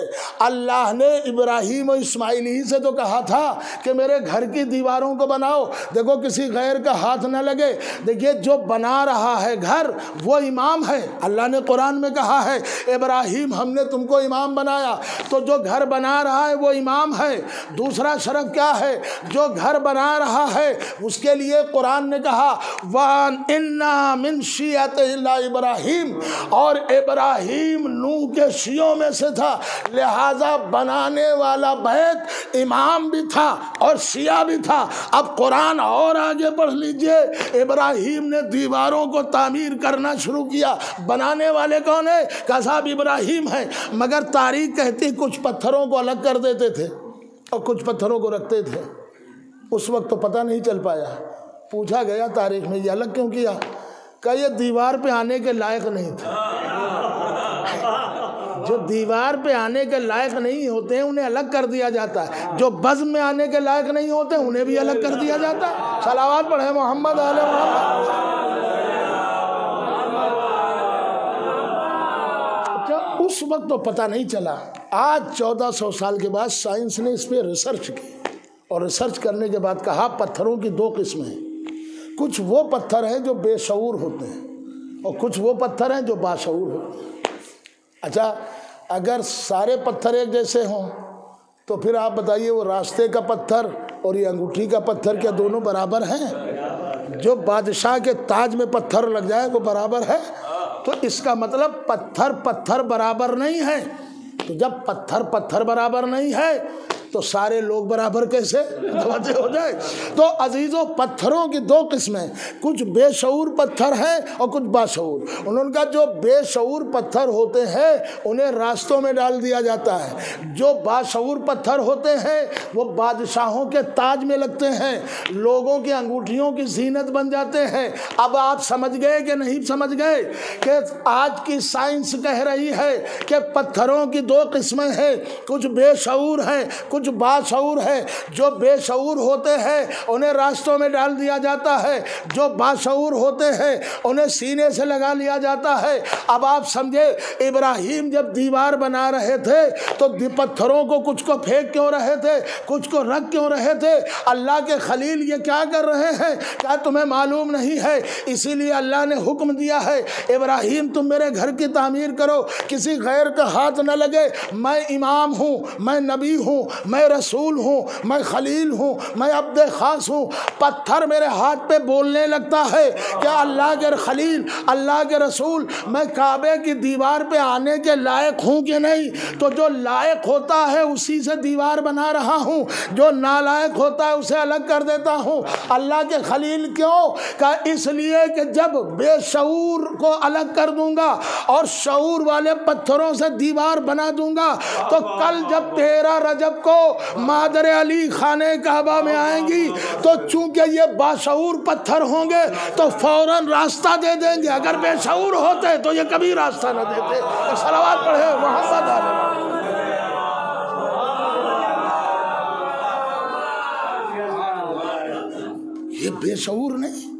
اللہ نے ابراہیم و اسماعیل ہی سے تو کہا تھا کہ میرے گھر کی دیواروں کو بناؤ، دیکھو کسی غیر کا ہاتھ نہ لگے۔ دیکھیے جو بنا رہا ہے گھر وہ امام ہے، اللہ نے قرآن میں کہا ہے ابراہیم ہم نے تم کو امام بنایا، تو جو گھر بنا رہا ہے وہ امام ہے۔ دوسرا شرف کیا ہے؟ جو گھر بنا رہا ہے اس کے لیے قرآن نے کہا وَإِنَّا مِن شِيَعَتِهِ ابراہیم، اور ابراہیم نوح کے شیعوں میں سے تھا، لہذا بنانے والا بیت امام بھی تھا اور شیعہ بھی تھا۔ اب قرآن اور آگے پڑھ لیجئے، ابراہیم نے دیواروں کو تعمیر کرنا شروع کیا، بنانے والے کون ہیں؟ کہ صاحب ابراہیم ہیں، مگر تاریخ کہتی کچھ پتھروں کو الگ کر دیتے تھے اور کچھ پتھروں کو رکھتے تھے۔ اس وقت تو پتہ نہیں چل پایا، پوچھا گیا تاریخ میں یہ الگ کیوں کیا؟ کہ یہ دیوار پہ آنے کے لائق نہیں تھے۔ جو دیوار پہ آنے کے لائق نہیں ہوتے ہیں انہیں الگ کر دیا جاتا ہے، جو بزم میں آنے کے لائق نہیں ہوتے انہیں بھی الگ کر دیا جاتا ہے۔ صلوات پڑھیں محمد آل محمد۔ اس وقت تو پتہ نہیں چلا، آج 1400 سال کے بعد سائنس نے اس پہ ریسرچ کی، اور ریسرچ کرنے کے بعد کہا پتھروں کی 2 قسمیں ہیں، کچھ وہ پتھر ہیں جو بے شعور ہوتے ہیں اور کچھ وہ پتھر ہیں جو باشعور ہوتے ہیں۔ اچھا اگر سارے پتھر ایک جیسے ہوں تو پھر آپ بتائیے وہ راستے کا پتھر اور یہ انگوٹھی کا پتھر کیا دونوں برابر ہیں؟ جو بادشاہ کے تاج میں پتھر لگ جائے وہ برابر ہے؟ تو اس کا مطلب پتھر برابر نہیں ہے۔ تو جب پتھر برابر نہیں ہے تو سارے لوگ برابر کیسے متوجہ ہو جائے؟ تو عزیزوں پتھروں کی دو قسمیں، کچھ بے شعور پتھر ہیں اور کچھ باشعور۔ انہوں نے کہا جو بے شعور پتھر ہوتے ہیں انہیں راستوں میں ڈال دیا جاتا ہے، جو باشعور پتھر ہوتے ہیں وہ بادشاہوں کے تاج میں لگتے ہیں، لوگوں کی انگوٹھیوں کی زینت بن جاتے ہیں۔ اب آپ سمجھ گئے کہ نہیں سمجھ گئے کہ آج کی سائنس کہہ رہی ہے کہ پتھروں کی دو قسمیں ہیں، کچھ بے شعور ہیں کچھ باشعور ہیں۔ جو بے شعور ہوتے ہیں انہیں راستوں میں ڈال دیا جاتا ہے، جو باشعور ہوتے ہیں انہیں سینے سے لگا لیا جاتا ہے۔ اب آپ سمجھے ابراہیم جب دیوار بنا رہے تھے تو پتھروں کو کچھ کو پھینک کیوں رہے تھے، کچھ کو رکھ کیوں رہے تھے؟ اللہ کے خلیل یہ کیا کر رہے ہیں؟ کیا تمہیں معلوم نہیں ہے؟ اسی لیے اللہ نے حکم دیا ہے ابراہیم تم میرے گھر کی تعمیر کرو، کسی غیر کا ہاتھ نہ لگے، میں امام ہوں، میں نبی ہوں، میں رسول ہوں، میں خلیل ہوں، میں عبد خاص ہوں۔ پتھر میرے ہاتھ پہ بولنے لگتا ہے کہ اللہ کے خلیل، اللہ کے رسول، میں کعبے کی دیوار پہ آنے کے لائق ہوں کہ نہیں؟ تو جو لائق ہوتا ہے اسی سے دیوار بنا رہا ہوں، جو نالائق ہوتا ہے اسے الگ کر دیتا ہوں۔ اللہ کے خلیل کیوں؟ کہ اس لیے کہ جب بے شعور کو الگ کر دوں گا اور شعور والے پتھروں سے دیوار بنا دوں گا تو کل جب 13 رجب کو مادر علی خانہ کعبہ میں آئیں گی تو چونکہ یہ باشعور پتھر ہوں گے تو فوراً راستہ دے دیں گے، اگر بے شعور ہوتے تو یہ کبھی راستہ نہ دیتے۔ صلوات پڑھے محمد علیہ۔ یہ بے شعور نہیں،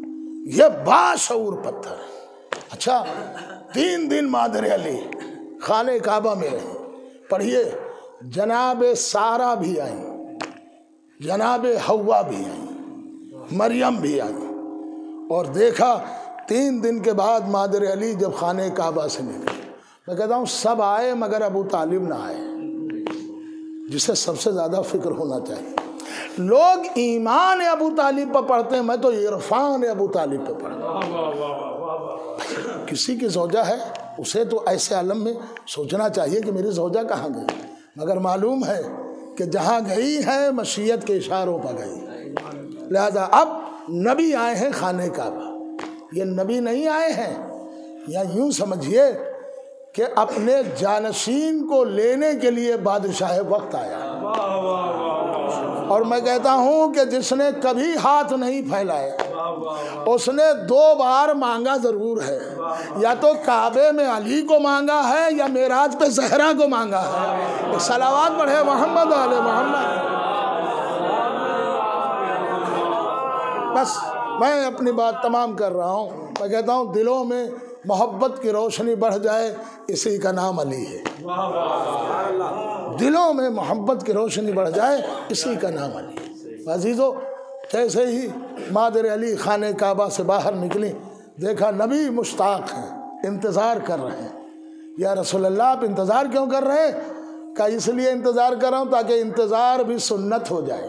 یہ باشعور پتھر ہے۔ اچھا 3 دن مادر علی خانہ کعبہ میں رہے، پڑھیے جناب سارہ بھی آئیں، جناب حوا بھی آئیں، مریم بھی آئیں، اور دیکھا 3 دن کے بعد مادر علی جب خانہ کعبہ سے نکلے، میں کہتا ہوں سب آئے مگر ابو طالب نہ آئے، جسے سب سے زیادہ فکر ہونا چاہیے۔ لوگ ایمان ابو طالب پہ پڑھتے ہیں، میں تو عرفان ابو طالب پہ پڑھتا ہوں۔ کسی کی زوجہ ہے اسے تو ایسے عالم میں سوچنا چاہیے کہ میری زوجہ کہاں گئی، مگر معلوم ہے کہ جہاں گئی ہے مشیت کے اشاروں پر گئی۔ لہذا اب نبی آئے ہیں خانہ کعبہ، یہ نبی نہیں آئے ہیں، یا یوں سمجھیے کہ اپنے جانشین کو لینے کے لیے بادشاہ وقت آیا۔ اور میں کہتا ہوں کہ جس نے کبھی ہاتھ نہیں پھیلائے اس نے 2 بار مانگا ضرور ہے، یا تو کعبے میں علی کو مانگا ہے یا معراج پہ زہرا کو مانگا ہے۔ صلوات پڑھے محمد علیہ محمد۔ بس میں اپنی بات تمام کر رہا ہوں، میں کہتا ہوں دلوں میں محبت کی روشنی بڑھ جائے، اسی کا نام علی ہے۔ دلوں میں محبت کی روشنی بڑھ جائے، اسی کا نام علی ہے۔ عزیزو جیسے ہی مادر علی خانہ کعبہ سے باہر نکلی، دیکھا نبی مشتاق ہیں، انتظار کر رہے ہیں۔ یا رسول اللہ آپ انتظار کیوں کر رہے ہیں؟ کہ اس لیے انتظار کر رہا ہوں تاکہ انتظار بھی سنت ہو جائے،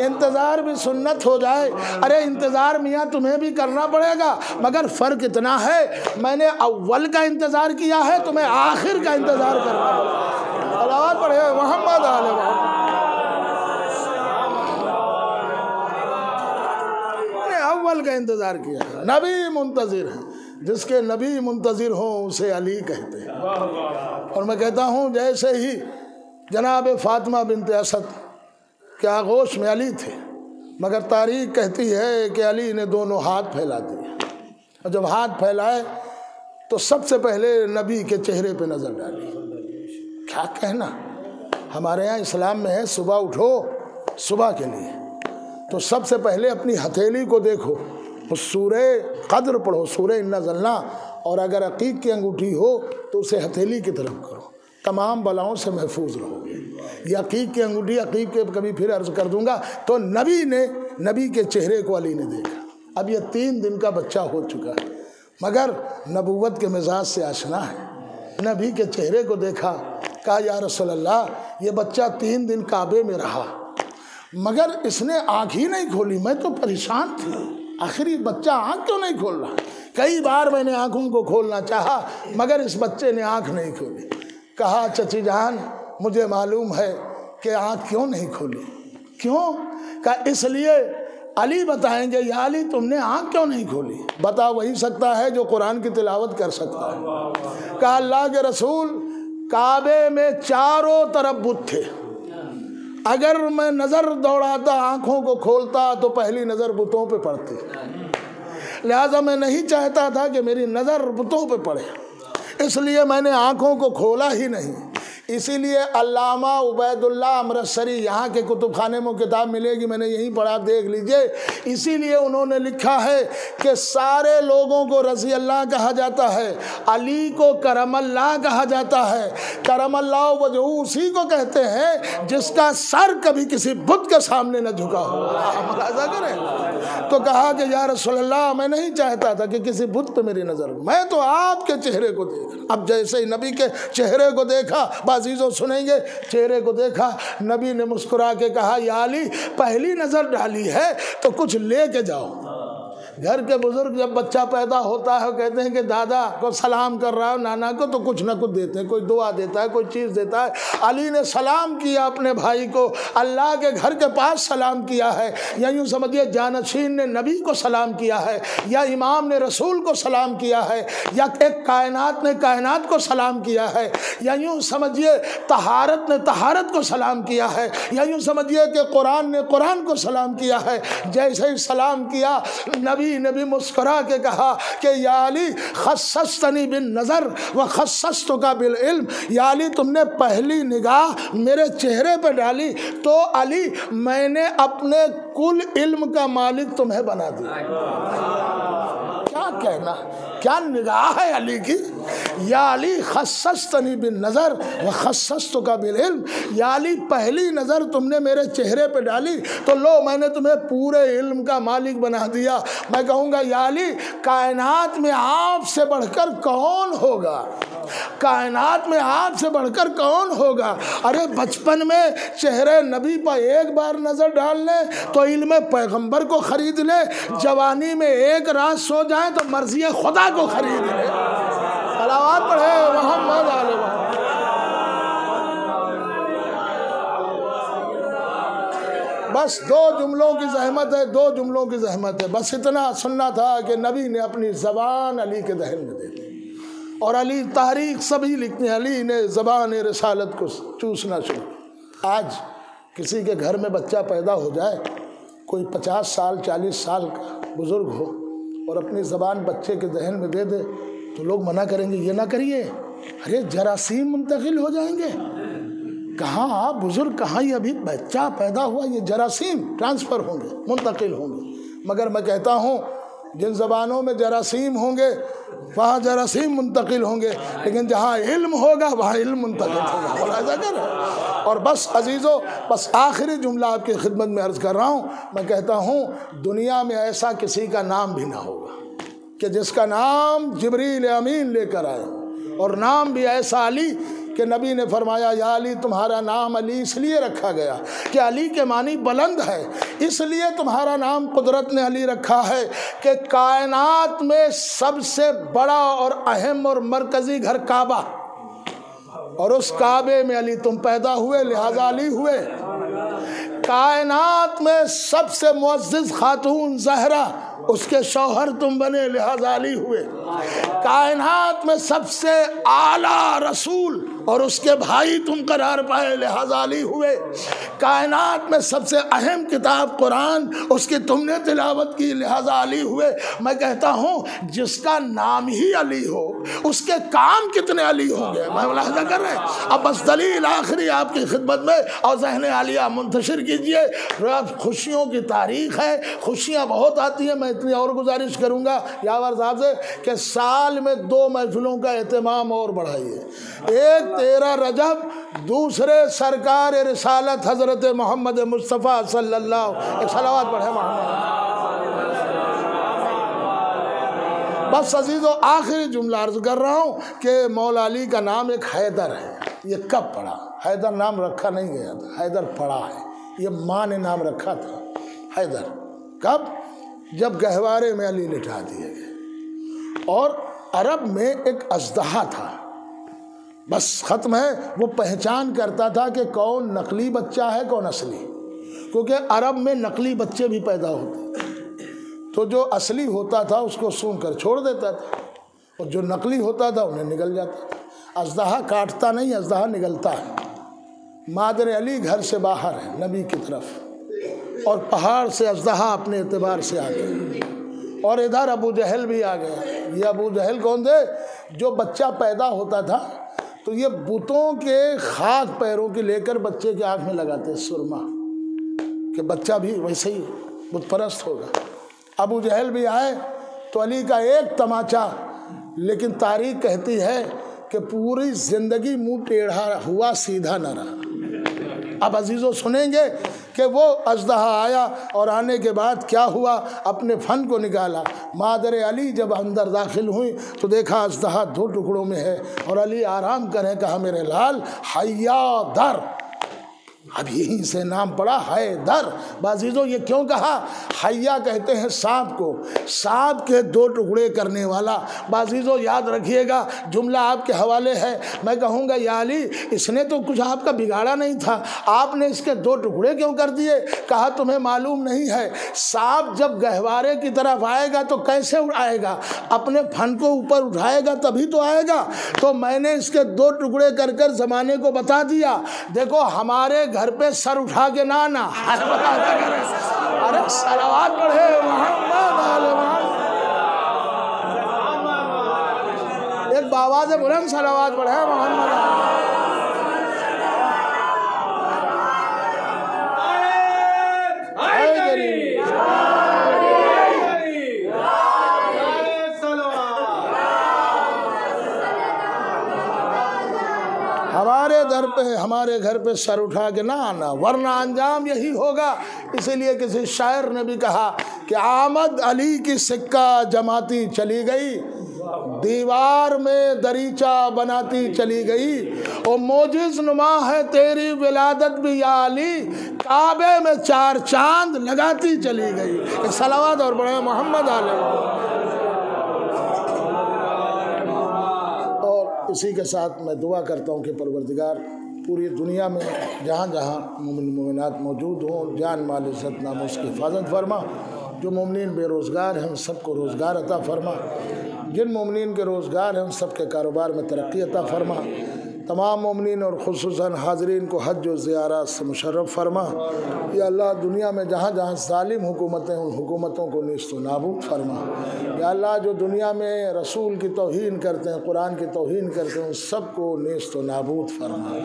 انتظار بھی سنت ہو جائے۔ ارے انتظار میاں تمہیں بھی کرنا پڑے گا، مگر فرق اتنا ہے میں نے اول کا انتظار کیا ہے، تمہیں آخر کا انتظار کرنا پڑے گا۔ صلوات پڑھے محمد علیہ محمد۔ میں نے اول کا انتظار کیا ہے، نبی منتظر ہے، جس کے نبی منتظر ہوں اسے علی کہتے ہیں۔ اور میں کہتا ہوں جیسے ہی جناب فاطمہ بنت اسد کے آغوش میں علی تھے، مگر تاریخ کہتی ہے کہ علی نے دونوں ہاتھ پھیلا دیے، اور جب ہاتھ پھیلائے تو سب سے پہلے نبی کے چہرے پہ نظر ڈالی۔ کیا کہنا، ہمارے یہاں اسلام میں ہے صبح اٹھو صبح کے لیے تو سب سے پہلے اپنی ہتھیلی کو دیکھو، اس سورہ قدر پڑھو، سورہ انا زلنا، اور اگر عقیق کی انگوٹھی ہو تو اسے ہتھیلی کی طرف کرو، تمام بلاؤں سے محفوظ رہو گے۔ یہ عقیق کی انگوٹھی، عقیق کے کبھی پھر عرض کر دوں گا۔ تو نبی کے چہرے کو علی نے دیکھا۔ اب یہ 3 دن کا بچہ ہو چکا ہے، مگر نبوت کے مزاج سے آشنا ہے۔ نبی کے چہرے کو دیکھا، کہا یا رسول اللہ یہ بچہ 3 دن کعبے میں رہا مگر اس نے آنکھ ہی نہیں کھولی، میں تو پریشان تھی، آخر یہ بچہ آنکھ کیوں نہیں کھول رہا؟ کئی بار میں نے آنکھوں کو کھولنا چاہا مگر اس بچے نے آنکھ نہیں کھولی۔ کہا چچی جان مجھے معلوم ہے کہ آنکھ کیوں نہیں کھولی. کیوں؟ کہ اس لیے علی بتائیں گے یا علی تم نے آنکھ کیوں نہیں کھولی؟ بتا وہی سکتا ہے جو قرآن کی تلاوت کر سکتا ہے. کہ اللہ کے رسول کعبے میں چاروں طرف بت تھے. اگر میں نظر دوڑاتا آنکھوں کو کھولتا تو پہلی نظر بتوں پہ پڑتی. لہٰذا میں نہیں چاہتا تھا کہ میری نظر بتوں پہ پڑے، اس لیے میں نے آنکھوں کو کھولا ہی نہیں. اسی لیے علامہ عبید اللہ امرتسری، یہاں کے کتب خانے میں کتاب ملے گی، میں نے یہیں پڑھا، دیکھ لیجئے. اسی لیے انہوں نے لکھا ہے کہ سارے لوگوں کو رضی اللہ کہا جاتا ہے، علی کو کرم اللہ کہا جاتا ہے. کرم اللہ وجہ اسی کو کہتے ہیں جس کا سر کبھی کسی بت کے سامنے نہ جھکا ہو. ملاحظہ کریں. تو کہا کہ یا رسول اللہ میں نہیں چاہتا تھا کہ کسی بت پہ میری نظر ہو، میں تو آپ کے چہرے کو دیکھ. اب جیسے ہی نبی کے چہرے کو دیکھا، عزیزوں سنیں گے، چہرے کو دیکھا، نبی نے مسکرا کے کہا یا علی پہلی نظر ڈالی ہے تو کچھ لے کے جاؤ. گھر کے بزرگ جب بچہ پیدا ہوتا ہے کہتے ہیں کہ دادا کو سلام کر رہا ہے، نانا کو، تو کچھ نہ کچھ دیتے ہیں، کوئی دعا دیتا ہے، کوئی چیز دیتا ہے. علی نے سلام کیا اپنے بھائی کو، اللہ کے گھر کے پاس سلام کیا ہے، یا یوں سمجھیے جانشین نے نبی کو سلام کیا ہے، یا امام نے رسول کو سلام کیا ہے، یا ایک کائنات نے کائنات کو سلام کیا ہے، یا یوں سمجھیے طہارت نے طہارت کو سلام کیا ہے، یا یوں سمجھیے کہ قرآن نے قرآن کو سلام کیا ہے. جیسے ہی سلام کیا نبی نے بھی مسکرا کے کہا کہ یا علی خصصتنی بالنظر وخصصتک بالعلم. یا علی تم نے پہلی نگاہ میرے چہرے پہ ڈالی تو علی میں نے اپنے کل علم کا مالک تمہیں بنا دیا. کیا کہنا، کیا نگاہ ہے علی کی. یا علی خصصتنی بالنظر وخصصتک بالعلم. یا علی پہلی نظر تم نے میرے چہرے پہ ڈالی تو لو میں نے تمہیں پورے علم کا مالک بنا دیا. میں کہوں گا یا علی کائنات میں آپ سے بڑھ کر کون ہوگا، کائنات میں آپ سے بڑھ کر کون ہوگا. ارے بچپن میں چہرے نبی پر ایک بار نظر ڈال لیں تو علم پیغمبر کو خرید لے، جوانی میں ایک رات سو جائیں تو مرضی خدا کو خرید لے. صلوات پڑھے محمد علیہ وسلم. بس دو جملوں کی زحمت ہے، دو جملوں کی زحمت ہے. بس اتنا سننا تھا کہ نبی نے اپنی زبان علی کے دہن میں دے دی. اور علی تاریخ سبھی لکھتے ہیں، علی نے زبان رسالت کو چوسنا شروع. آج کسی کے گھر میں بچہ پیدا ہو جائے، کوئی 50 سال 40 سال کا بزرگ ہو اور اپنی زبان بچے کے ذہن میں دے دے تو لوگ منع کریں گے یہ نہ کریے، ارے جراثیم منتقل ہو جائیں گے. کہاں آپ بزرگ، کہاں یہ ابھی بچہ پیدا ہوا، یہ جراثیم ٹرانسفر ہوں گے، منتقل ہوں گے. مگر میں کہتا ہوں جن زبانوں میں جراثیم ہوں گے وہاں جراثیم منتقل ہوں گے، لیکن جہاں علم ہوگا وہاں علم منتقل ہوگا. ایسا کر. اور بس عزیزو، بس آخری جملہ آپ کی خدمت میں عرض کر رہا ہوں. میں کہتا ہوں دنیا میں ایسا کسی کا نام بھی نہ ہوگا کہ جس کا نام جبریل امین لے کر آئے، اور نام بھی ایسا علی کہ نبی نے فرمایا یا علی تمہارا نام علی اس لیے رکھا گیا کہ علی کے معنی بلند ہے، اس لیے تمہارا نام قدرت نے علی رکھا ہے کہ کائنات میں سب سے بڑا اور اہم اور مرکزی گھر کعبہ، اور اس کعبے میں علی تم پیدا ہوئے لہذا علی ہوئے. کائنات میں سب سے معزز خاتون زہرا، اس کے شوہر تم بنے لہذا علی ہوئے. کائنات میں سب سے اعلیٰ رسول اور اس کے بھائی تم قرار پائے لہذا علی ہوئے. کائنات میں سب سے اہم کتاب قرآن، اس کی تم نے تلاوت کی لہذا علی ہوئے. میں کہتا ہوں جس کا نام ہی علی ہو اس کے کام کتنے علی ہوں گے. میں ملاحظہ کر رہے ہیں. اب بس دلیل آخری آپ کی خدمت میں، اور ذہن عالیہ منتشر کیجئے. خوشیوں کی تاریخ ہے، خوشیاں بہت آتی ہیں. میں اتنی اور گزارش کروں گا یاور صاحب سے کہ سال میں 2 محفلوں کا اہتمام اور بڑھائیے. ایک 13 رجب، دوسرے سرکار رسالت حضرت محمد مصطفیٰ صلی اللہ علیہ صلوات پڑھے محمد. بس عزیزو آخری جملہ عرض کر رہا ہوں کہ مولا علی کا نام ایک حیدر ہے. یہ کب پڑا؟ حیدر نام رکھا نہیں گیا تھا، حیدر پڑا ہے. یہ ماں نے نام رکھا تھا حیدر. کب؟ جب گہوارے میں علی لٹا دیے گئے. اور عرب میں ایک اژدہا تھا بس ختم ہے۔ وہ پہچان کرتا تھا کہ کون نقلی بچہ ہے کون اصلی، کیونکہ عرب میں نقلی بچے بھی پیدا ہوتے، تو جو اصلی ہوتا تھا اس کو سون کر چھوڑ دیتا تھا، اور جو نقلی ہوتا تھا انہیں نگل جاتا تھا۔ اژدہا کاٹتا نہیں، اژدہا نگلتا ہے۔ مادر علی گھر سے باہر ہے نبی کی طرف، اور پہاڑ سے اژدہا اپنے اعتبار سے آ گیا، اور ادھر ابو جہل بھی آ گیا۔ یہ ابو جہل کون تھے؟ جو بچہ پیدا ہوتا تھا تو یہ بتوں کے خاک پیروں کے لے کر بچے کے آنکھ میں لگاتے سرما، کہ بچہ بھی ویسے ہی بت پرست ہوگا۔ ابو جہل بھی آئے تو علی کا ایک تماچا، لیکن تاریخ کہتی ہے کہ پوری زندگی منہ ٹیڑھا ہوا، سیدھا نہ رہا۔ اب عزیزوں سنیں گے کہ وہ اژدہا آیا، اور آنے کے بعد کیا ہوا، اپنے فن کو نکالا۔ مادر علی جب اندر داخل ہوئی تو دیکھا اژدہا 2 ٹکڑوں میں ہے، اور علی آرام کریں، کہا میرے لال حیا در، اب یہیں سے نام پڑا حیدر۔ عزیزوں یہ کیوں کہا؟ حیا کہتے ہیں سانپ کو، سانپ کے 2 ٹکڑے کرنے والا۔ عزیزوں یاد رکھیے گا، جملہ آپ کے حوالے ہے، میں کہوں گا یا علی اس نے تو کچھ آپ کا بگاڑا نہیں تھا، آپ نے اس کے 2 ٹکڑے کیوں کر دیے؟ کہا تمہیں معلوم نہیں ہے، سانپ جب گہوارے کی طرف آئے گا تو کیسے آئے گا؟ اپنے پھن کو اوپر اٹھائے گا تبھی تو آئے گا، تو میں نے اس کے 2 ٹکڑے کر کر زمانے کو بتا دیا، دیکھو ہمارے گھر پہ سر اٹھا کے نہ آنا۔ ارے صلوات پڑھے محمد آل محمد، ایک باواز بلند صلوات پڑھے محمد آل ہمارے گھر پہ سر اٹھا کے نہ آنا، ورنہ انجام یہی ہوگا۔ اسی لیے کسی شاعر نے بھی کہا کہ آمد علی کی سکہ جماتی چلی گئی، دیوار میں دریچہ بناتی چلی گئی، اور موجز نما ہے تیری ولادت بھی یا علی، کعبے میں 4 چاند لگاتی چلی گئی۔ صلوات اور بڑے محمد علیہ۔ اسی کے ساتھ میں دعا کرتا ہوں کہ پروردگار پوری دنیا میں جہاں جہاں مومن مومنات موجود ہوں، جان مال عزت ناموس کی حفاظت فرما۔ جو مومنین بے روزگار ہیں ان سب کو روزگار عطا فرما، جن مومنین کے روزگار ہیں ان سب کے کاروبار میں ترقی عطا فرما۔ تمام مومنین اور خصوصاً حاضرین کو حج و زیارات سے مشرف فرما۔ یا اللہ دنیا میں جہاں جہاں ظالم حکومتیں ان حکومتوں کو نیست و نابود فرما۔ یا اللہ جو دنیا میں رسول کی توہین کرتے ہیں، قرآن کی توہین کرتے ہیں، ان سب کو نیست و نابود فرما۔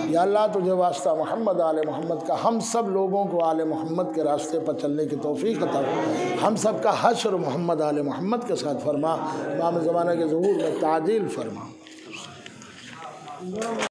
یا اللہ تجھے واسطہ محمد آل محمد کا ہم سب لوگوں کو آل محمد کے راستے پر چلنے کی توفیق عطا فرما۔ ہم سب کا حشر محمد آل محمد کے ساتھ فرما۔ امام زمانہ کے ظہور میں تعجیل فرما۔